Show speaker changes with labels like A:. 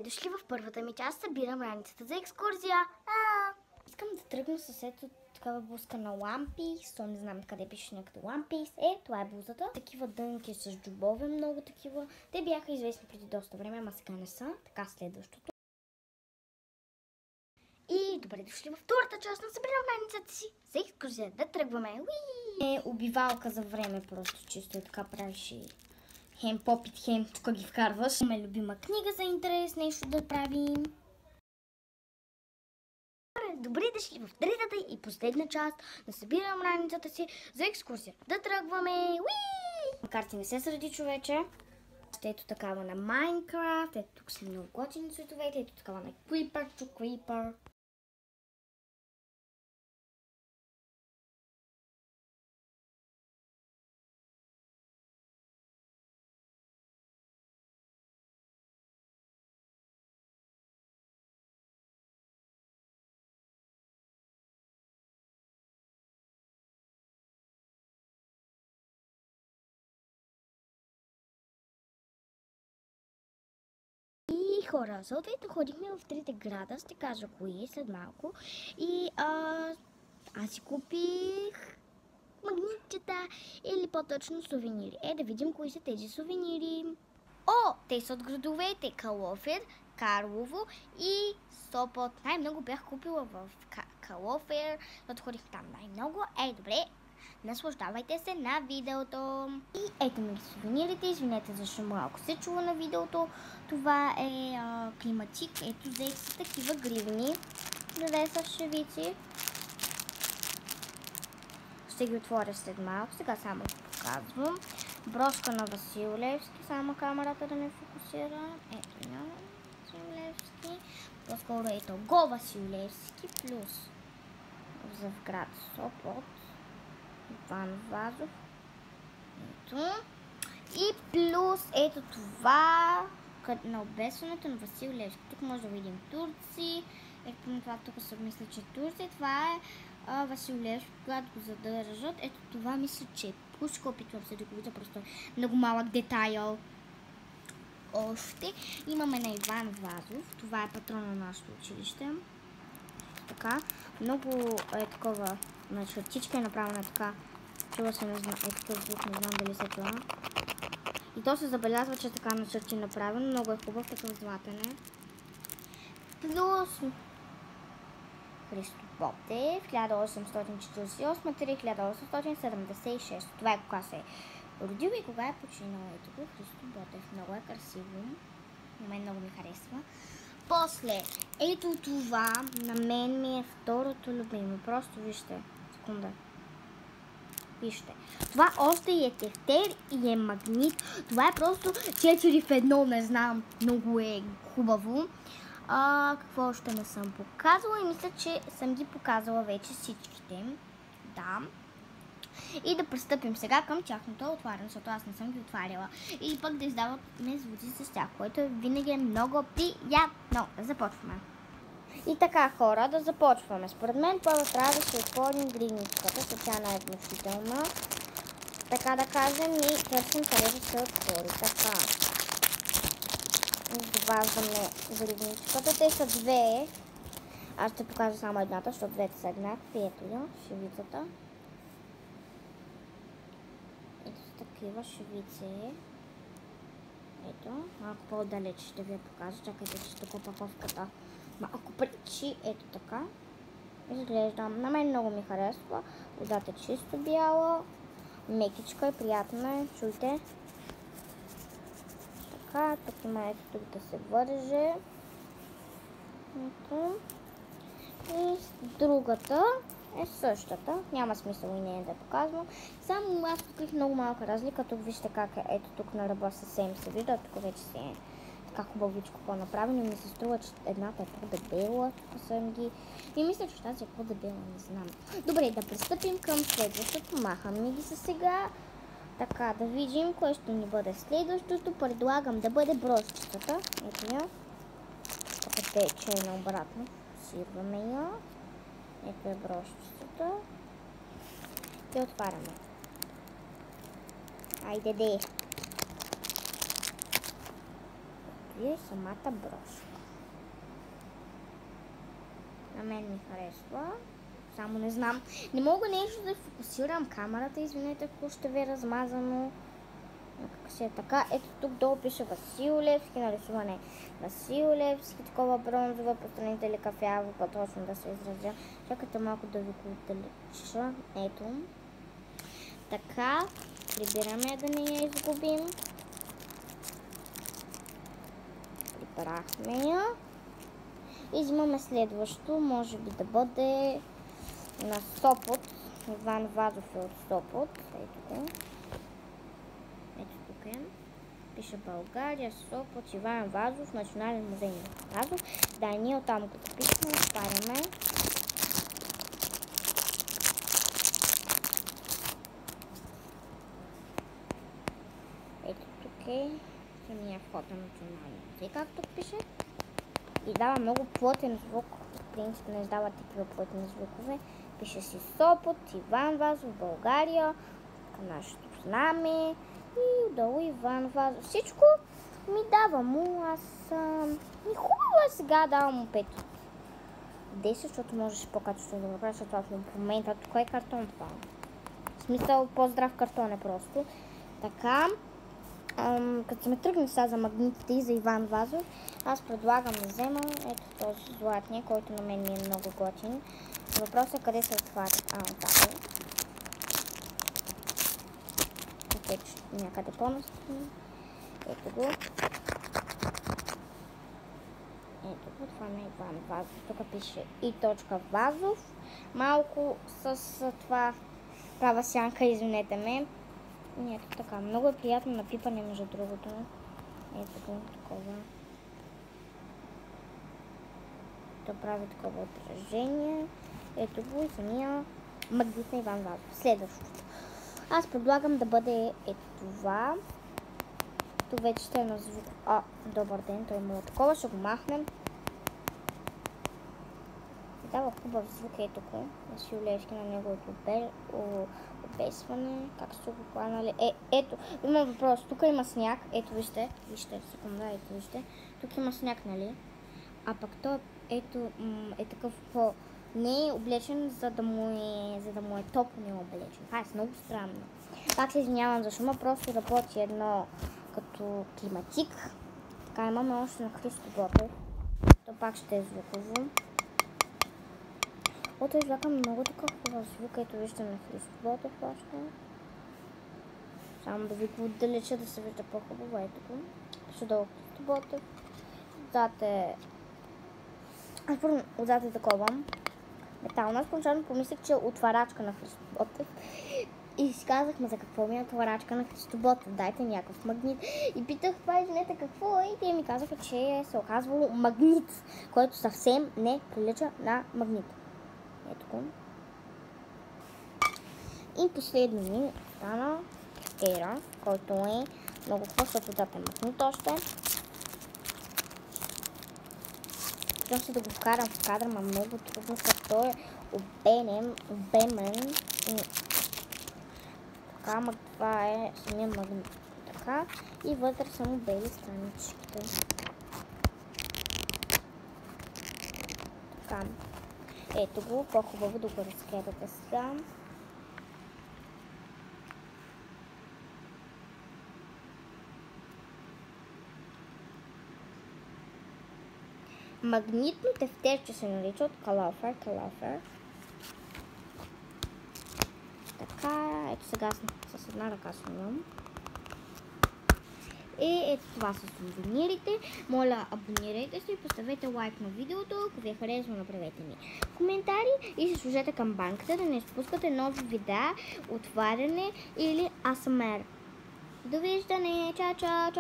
A: Дошли в първата ми част, събирам раницата за екскурзия. Искам да тръгна с ето такава блузка на One Piece. То не знам къде пише някъде One Piece. Това е блузата. Такива дънки с джобове, много такива. Те бяха известни преди доста време, ама сега не са. Така следващото. И добре дошли във втората част на събирам раницата си за екскурзия. Да тръгваме. Е убивалка за време, просто чисто така правиш и хем попит, хем тук ги вкарваш. Имаме любима книга за интерес, нещо да правим. Добре дошли в третата и последна част да събирам раницата си за екскурсия. Да тръгваме! Карти не се среди, човече. Ето такава на Майнкрафт. Ето тук са много готини цветовете. Ето такава на Creeper. И хора, съответно ходихме в трите града, ще кажа кои след малко. И аз си купих магнитчета или по-точно сувенири. Да видим кои са тези сувенири. Те са от градовете Калофер, Карлово и Сопот. Най-много бях купила в Калофер, защото ходих там най-много. Добре, наслаждавайте се на видеото. И ето ми сувенирите. Извинете, защо малко се чува на видеото. Това е климатик. Ето, взех си такива гривни. Две са шевици. Ще ги отворя след малко. Сега само ги показвам. Брошка на Васил Левски. Само камерата да не фокусира. Ето няма Васил Левски. По-скоро ето го Васил Левски плюс за град Сопот. Иван Вазов. Ето. И плюс ето това на обесването на Васил Левски. Тук може да видим турци. Ето това тук се мисля, че турци. Това е Васил Левски, когато го задържат. Ето това мисля, че е пушка. Опитвам се да го видя, просто много малък детайл. Още имаме на Иван Вазов. Това е патрон на нашето училище. Така. Много е такова на чертичка е направена така. Чува се, не знам, такъв звук, не знам дали се това. И то се забелязва, че така на черти е направено. Много е хубав, такъв златен е. Плюс Христо Ботев, 1848-1876. Това е кога се е родил и кога е починал. Ето го, Христо Ботев. Много е красиво. На мен много ми харесва. После, ето това на мен ми е второто любимо. Просто вижте. Секунда. Вижте. Това още е тефтер и е магнит. Това е просто 4 в 1, не знам. Много е хубаво. Какво още не съм показала и мисля, че съм ги показала вече всичките. Да. И да пристъпим сега към тяхното отваряне, защото аз не съм ги отваряла. И пък да издаваме звуци с тях, което винаги е много приятно. Да започваме. И така, хора, да започваме. Според мен първо трябва да се отворим гривничката, защото тя не е внушителна. Така да кажем и търсим къде да се отвори. Така. Доваждаме гривничката. Те са две. Аз ще покажа само едната, защото двете са еднакви. Ето я, шевицата. Ето са такива шевици. Ето, малко по-далеч ще ви я покажа. Чакайте, че тук опаковката малко пречи. Ето така. Изглежда. На мен много ми харесва. Водата е чисто бяла. Мекичка и приятна е. Чуйте. Така, тук има ето тук да се върже. Ето. И другата е същата. Няма смисъл и нея да показвам. Само аз открих много малка разлика. Тук вижте как е. Ето тук на ръба съвсем се вижда. Тук вече се е така хубавичко по-направено. Ми се струва, че едната е по-дебела. Тук съм ги. И мисля, че тази е по-дебела. Не знам. Добре, да пристъпим към следващото. Махаме ги за сега. Така, да видим кое ще ни бъде следващото. Предлагам да бъде брошчетата. Ето я. Тук тече наобратно. Сирваме я. Ето е брошчетата. И отваряме. Айде де. Ето е самата брошка. На мен ми харесва. Само не знам. Не мога нещо да фокусирам камерата. Извинете, ако ще ви е размазано. Как си е така. Ето тук долу пише Васил Левски. Нарисуване Васил Левски. Такова бронзова. Постанете ли кафяво, по-точно да се изразя. Чакайте малко да ви го отдалеча. Ето. Така. Прибираме да не я изгубим. Прибрахме я. И взимаме следващо. Може би да бъде на Сопот. Иван Вазов е от Сопот. Ето го. Ето тук е. Пише България, Сопот, Иван Вазов, Национален музей на Вазов. Да, ние оттам го записваме. Отваряме. Ето тук е. Самия вход на Национален музей, както пише. И дава много плътен звук. В принцип не издава такива плътни звукове. Пише си Сопот, Иван Вазов, България, нашето знаме и отдолу Иван Вазов. Всичко ми дава му. Аз ми хубаво е сега, давам му 5 от 10, защото можеш по-качествено да го направиш, защото в момента тук е картон това. В смисъл по-здрав картон е просто. Така. Като сме тръгнали сега за магнитите и за Иван Вазов, аз предлагам да взема ето този златния, който на мен ми е много готин. Въпросът е къде се отваря. Така е. Ето някъде по-настрани. Ето го. Ето го, това на Иван Вазов. Тук пише и точка Вазов. Малко с това права сянка, извинете ме. Ето така, много е приятно на пипане между другото. Ето го, такова. То прави такова отражение. Ето го и самия магнит на Иван Вазов. Следващото. Аз предлагам да бъде ето това. Тук вече ще е на звук. Добър ден, той има такова. Ще го махнем. Дава хубав звук, ето го. Васил Левски на неговото обесване. Как са го хванали? Ето, има въпрос. Тук има сняг. Ето, вижте. Вижте, секунда, ето, вижте. Тук има сняг, нали? А пък той, ето, е такъв не е облечен, за да му е топло, не е облечен. Това е много странно. Пак се извинявам за шума, просто работи едно като климатик. Така имаме още на Христо Ботев. То пак ще е звуково. Ото извлякам много такъв хубав звук, ето виждам на Христо Ботев още. Само да ви го отдалеча, да се вижда по-хубаво, ето го. Пише долу Христо Ботев. Отзад е... Отзад е такова метална. Аз пончално помислих, че е отварачка на Христо Ботев. И си казахме за какво ми е отварачка на Христо Ботев. Дайте някакъв магнит. И питах това, извинете, какво е. И те ми казаха, че се оказвало магнит, който съвсем не прилича на магнит. Ето го. И последно ми стана Ера, който е много хубав, защото отзад е магнит още. Питам се да го вкарам в кадър, ма много трудно, защото той е обемен. Така, ама това е самия магнит. Така, и вътре са му бели страничките. Така. Ето го, по-хубаво да го разгледате сега. Магнитно тефтерче се нарича от Калафер. Така, ето сега с една ръка снимам. И ето това са сувенирите. Моля, абонирайте се и поставете лайк на видеото. Ако ви е харесало, направете ми коментари и се служете към банката да не изпускате нови видеа, отваряне или АСМР. Довиждане! Чао!